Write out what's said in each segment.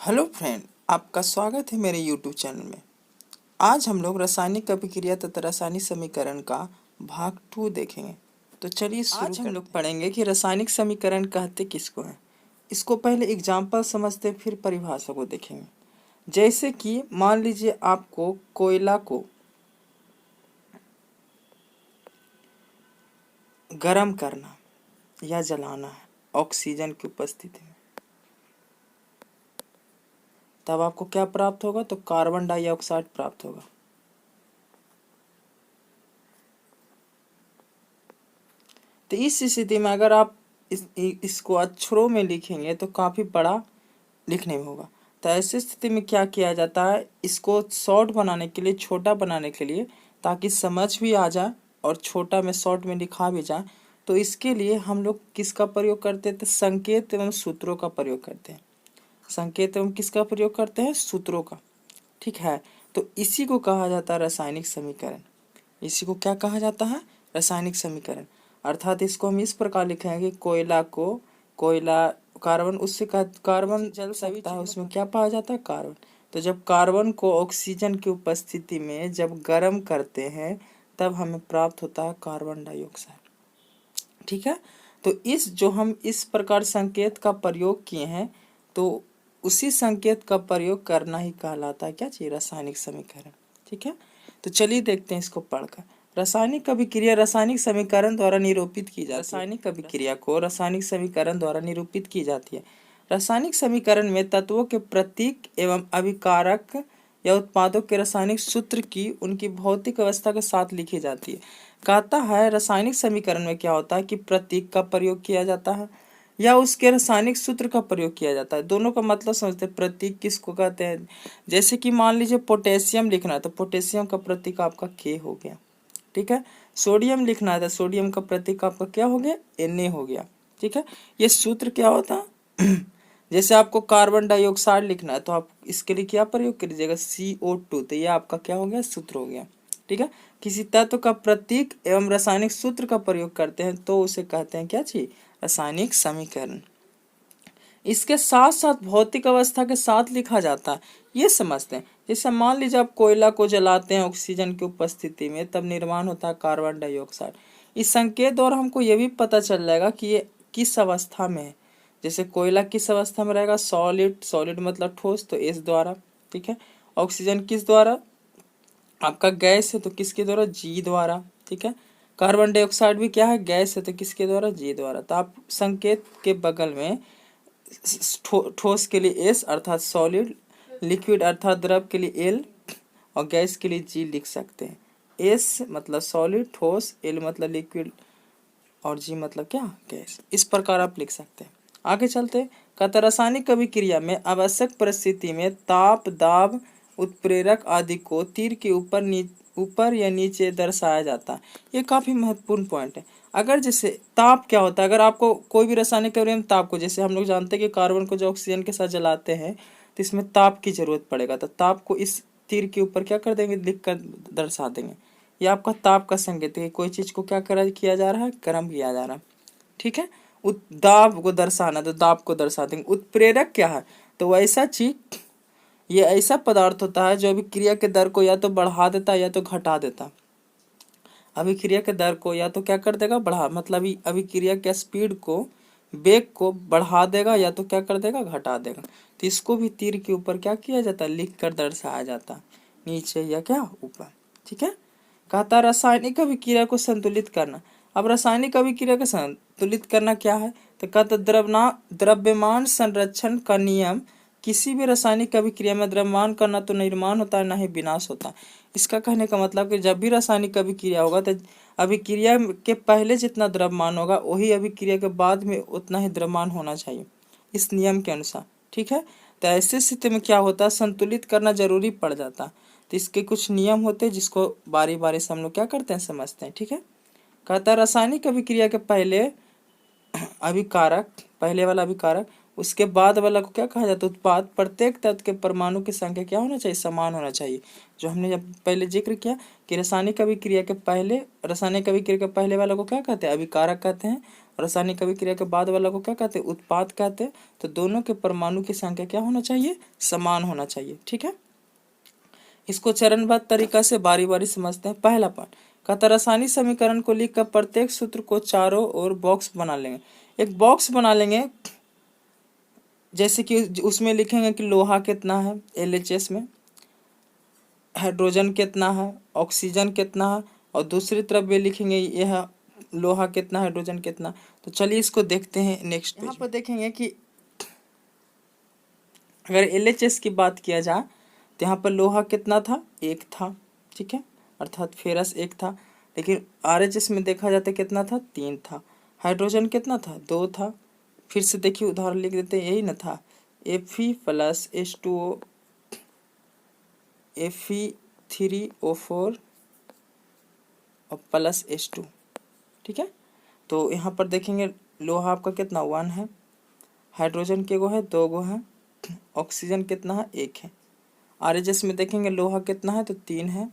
Hello friend, आपका स्वागत है मेरे यूट्यूब चैनल में। आज हम लोग रासायनिक अभिक्रिया तथा रासायनिक समीकरण का भाग 2 देखेंगे। तो चलिए आज हम लोग पढ़ेंगे कि रासायनिक समीकरण कहते किसको हैं। इसको पहले एग्जाम्पल समझते फिर परिभाषा को देखेंगे। जैसे कि मान लीजिए आपको कोयला को गर्म करना या जलाना है ऑक्सीजन की उपस्थिति में, तब आपको क्या प्राप्त होगा? तो कार्बन डाइऑक्साइड प्राप्त होगा। तो इस स्थिति में अगर आप इसको अक्षरों में लिखेंगे तो काफ़ी बड़ा लिखने में होगा। तो ऐसी स्थिति में क्या किया जाता है, इसको शॉर्ट बनाने के लिए, छोटा बनाने के लिए, ताकि समझ भी आ जाए और छोटा में शॉर्ट में लिखा भी जाए, तो इसके लिए हम लोग किसका प्रयोग करते हैं? तो संकेत एवं सूत्रों का प्रयोग करते हैं। संकेत एवं किसका प्रयोग करते हैं? सूत्रों का। ठीक है, तो इसी को कहा जाता है रासायनिक समीकरण। इसी को क्या कहा जाता है? रासायनिक समीकरण। अर्थात इसको हम इस प्रकार लिखेंगे कि कोयला कार्बन, उससे कार्बन जल सकता है, उसमें क्या पाया जाता है? कार्बन। तो जब कार्बन को ऑक्सीजन की उपस्थिति में जब गर्म करते हैं तब हमें प्राप्त होता है कार्बन डाइऑक्साइड। ठीक है, तो जो हम इस प्रकार संकेत का प्रयोग किए हैं, तो उसी संकेत का प्रयोग करना ही कहलाता है क्या चीज? रासायनिक समीकरण। ठीक है, तो चलिए देखते हैं इसको पढ़कर। रासायनिक अभिक्रिया रासायनिक समीकरण द्वारा निरूपित की जाती है। रासायनिक अभिक्रिया को रासायनिक समीकरण द्वारा निरूपित की जाती है। रासायनिक समीकरण में तत्वों के प्रतीक एवं अभिकारक या उत्पादों के रासायनिक सूत्र की उनकी भौतिक अवस्था के साथ लिखी जाती है। कहता है रासायनिक समीकरण में क्या होता है कि प्रतीक का प्रयोग किया जाता है या उसके रासायनिक सूत्र का प्रयोग किया जाता है। दोनों का मतलब समझते हैं। प्रतीक किसको कहते हैं? जैसे कि मान लीजिए पोटेशियम लिखना है तो पोटेशियम का प्रतीक आपका के हो गया। ठीक है, सोडियम लिखना है तो सोडियम का प्रतीक आपका क्या हो गया? Na हो गया। ठीक है, ये सूत्र क्या होता है? जैसे आपको कार्बन डाइऑक्साइड लिखना है तो आप इसके लिए क्या प्रयोग कीजिएगा? CO2। तो ये आपका क्या हो गया? सूत्र हो गया। ठीक है, किसी तत्व का प्रतीक एवं रासायनिक सूत्र का प्रयोग करते हैं तो उसे कहते हैं क्या चीज? रासायनिक समीकरण। इसके साथ साथ भौतिक अवस्था के साथ लिखा जाता है, ये समझते हैं। जैसे मान लीजिए आप कोयला को जलाते हैं ऑक्सीजन की उपस्थिति में, तब निर्माण होता है कार्बन डाइऑक्साइड। इस संकेत द्वारा हमको ये भी पता चल जाएगा कि ये किस अवस्था में है। जैसे कोयला किस अवस्था में रहेगा? सॉलिड मतलब ठोस, तो एस द्वारा। ठीक है, ऑक्सीजन किस द्वारा? आपका गैस है तो किसके द्वारा? जी द्वारा। ठीक है, कार्बन डाइऑक्साइड भी क्या है? गैस है तो किसके द्वारा? जी द्वारा। तो आप संकेत के बगल में ठोस के लिए एस अर्थात सॉलिड, लिक्विड अर्थात द्रव के लिए एल और गैस के लिए जी लिख सकते हैं। एस मतलब सॉलिड, ठोस, एल मतलब लिक्विड और जी मतलब क्या? गैस। इस प्रकार आप लिख सकते हैं। आगे चलते कहता रासायनिक अभिक्रिया में आवश्यक परिस्थिति में ताप, दाब, उत्प्रेरक आदि को तीर के ऊपर या नीचे दर्शाया जाता है। ये काफी महत्वपूर्ण पॉइंट है। अगर जैसे ताप क्या होता है, अगर आपको कोई भी रासायनिक अभिक्रिया में ताप को, जैसे हम लोग जानते हैं कि कार्बन को जो ऑक्सीजन के साथ जलाते हैं तो इसमें ताप की जरूरत पड़ेगा, तो ताप को इस तीर के ऊपर क्या कर देंगे? लिख कर दर्शा देंगे। ये आपका ताप का संकेत है कि कोई चीज को क्या किया जा रहा है? गर्म किया जा रहा है। ठीक है, दाब को दर्शाना तो दाब को दर्शा देंगे। उत्प्रेरक क्या है? तो वैसा चीज, ये ऐसा पदार्थ होता है जो अभिक्रिया के दर को या तो बढ़ा देता है या तो घटा देता। अभिक्रिया के दर को या तो क्या कर देगा? बढ़ा, मतलब अभिक्रिया के स्पीड को, वेग को बढ़ा देगा या तो क्या कर देगा? घटा देगा। तो इसको भी तीर के ऊपर क्या किया जाता है? लिख कर दर्शाया जाता, नीचे या क्या ऊपर। ठीक है, कहता रासायनिक अभिक्रिया को संतुलित करना। अब रासायनिक अभिक्रिया को संतुलित करना क्या है? तो कहता द्रव्यमान संरक्षण का नियम। किसी भी रासायनिक अभिक्रिया में द्रव्यमान का न तो निर्माण होता है न ही विनाश होता है। इसका कहने का मतलब कि जब भी रासायनिक अभिक्रिया होगा तो अभिक्रिया के पहले जितना द्रव्यमान होगा वही अभिक्रिया के बाद में उतना ही द्रव्यमान होना चाहिए, इस नियम के अनुसार। ठीक है, तो ऐसे स्थिति में क्या होता है? संतुलित करना जरूरी पड़ जाता है। तो इसके कुछ नियम होते हैं जिसको बारी बारी से हम लोग क्या करते हैं? समझते हैं। ठीक है, कहता है रासायनिक अभिक्रिया के पहले अभिकारक, पहले वाला अभिकारक, उसके बाद वाला को क्या कहा जाता है? उत्पाद। प्रत्येक तत्व के परमाणु की संख्या क्या होना चाहिए? समान होना चाहिए। जो हमने जब पहले जिक्र किया कि रासायनिक अभिक्रिया के पहले वाला को क्या कहते हैं? अभिकारक कहते हैं, और रासायनिक अभिक्रिया के बाद वाला को क्या कहते हैं, उत्पाद कहते हैं। तो दोनों के परमाणु की संख्या क्या होना चाहिए, समान होना चाहिए। ठीक है, इसको चरणबद्ध तरीका से बारी बारी समझते हैं। पहला पार्ट कहता रासायनिक समीकरण को लिखकर प्रत्येक सूत्र को चारों ओर बॉक्स बना लेंगे। एक बॉक्स बना लेंगे, जैसे कि उसमें लिखेंगे कि लोहा कितना है LHS में, हाइड्रोजन कितना है, ऑक्सीजन कितना है, और दूसरी तरफ भी लिखेंगे यह लोहा कितना, हाइड्रोजन कितना। तो चलिए इसको देखते हैं नेक्स्ट। यहाँ पर देखेंगे कि अगर LHS की बात किया जाए तो यहाँ पर लोहा कितना था, 1 था। ठीक है, अर्थात फेरस 1 था। लेकिन RHS में देखा जाता कितना था, 3 था। हाइड्रोजन कितना था, 2 था। फिर से देखिए उदाहरण लिख देते हैं, यही ना था, Fe प्लस H2O, Fe3O4 और प्लस H2। ठीक है, तो यहाँ पर देखेंगे लोहा आपका कितना, 1 है, हाइड्रोजन के गो है, 2 गो है, ऑक्सीजन कितना है, 1 है। RHS में देखेंगे लोहा कितना है, तो 3 है।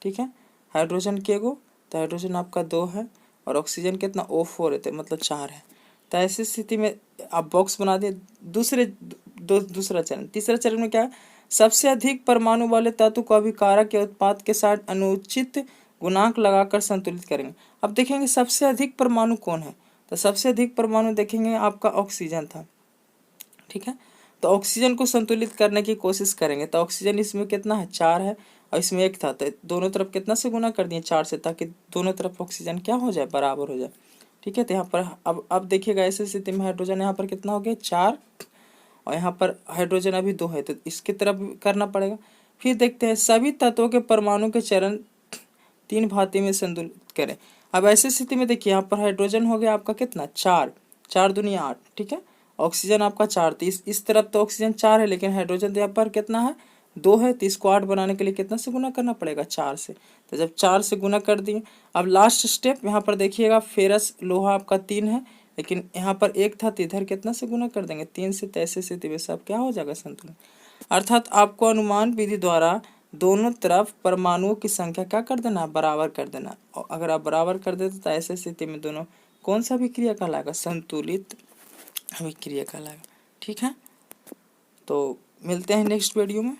ठीक है, हाइड्रोजन के गो, तो हाइड्रोजन आपका 2 है, और ऑक्सीजन कितना, O4 है, तो मतलब 4 है। तो ऐसी स्थिति में आप बॉक्स बना दिए। दूसरा चरण, तीसरा चरण में क्या है, सबसे अधिक परमाणु वाले तत्व को अभिकारक या उत्पाद के साथ अनुचित गुणांक लगाकर संतुलित करेंगे। अब देखेंगे सबसे अधिक परमाणु कौन है, तो सबसे अधिक परमाणु देखेंगे आपका ऑक्सीजन था। ठीक है, तो ऑक्सीजन को संतुलित करने की कोशिश करेंगे। तो ऑक्सीजन इसमें कितना है, 4 है, और इसमें 1 था, तो दोनों तरफ कितना से गुना कर दिए, 4 से, ताकि दोनों तरफ ऑक्सीजन क्या हो जाए, बराबर हो जाए। ठीक है, तो यहाँ पर अब देखिएगा ऐसी स्थिति में हाइड्रोजन यहाँ पर कितना हो गया, 4, और यहाँ पर हाइड्रोजन अभी 2 है, तो इसकी तरफ करना पड़ेगा। फिर देखते हैं सभी तत्वों के परमाणु के चरण 3 भांति में संतुलित करें। अब ऐसी स्थिति में देखिए यहाँ पर हाइड्रोजन हो गया आपका कितना, 4, 4 दूनी 8। ठीक है, ऑक्सीजन आपका 4, तो इस तरफ तो ऑक्सीजन 4 है, लेकिन हाइड्रोजन यहाँ पर कितना है, 2 है, तो इसको 8 बनाने के लिए कितना से गुना करना पड़ेगा, 4 से। तो जब 4 से गुना कर दिए, अब लास्ट स्टेप यहाँ पर देखिएगा, फेरस लोहा आपका 3 है, लेकिन यहाँ पर 1 था, तो इधर कितना से गुना कर देंगे, 3 से। तो ऐसे स्थिति में सब क्या हो जाएगा, संतुलन। अर्थात आपको अनुमान विधि द्वारा दोनों तरफ परमाणुओं की संख्या क्या कर देना, बराबर कर देना। और अगर आप बराबर कर देते तो ऐसे स्थिति में दोनों कौन सा अभिक्रिया कहलाएगा, संतुलित अभिक्रिया कहलाएगा। ठीक है, तो मिलते हैं नेक्स्ट वीडियो में।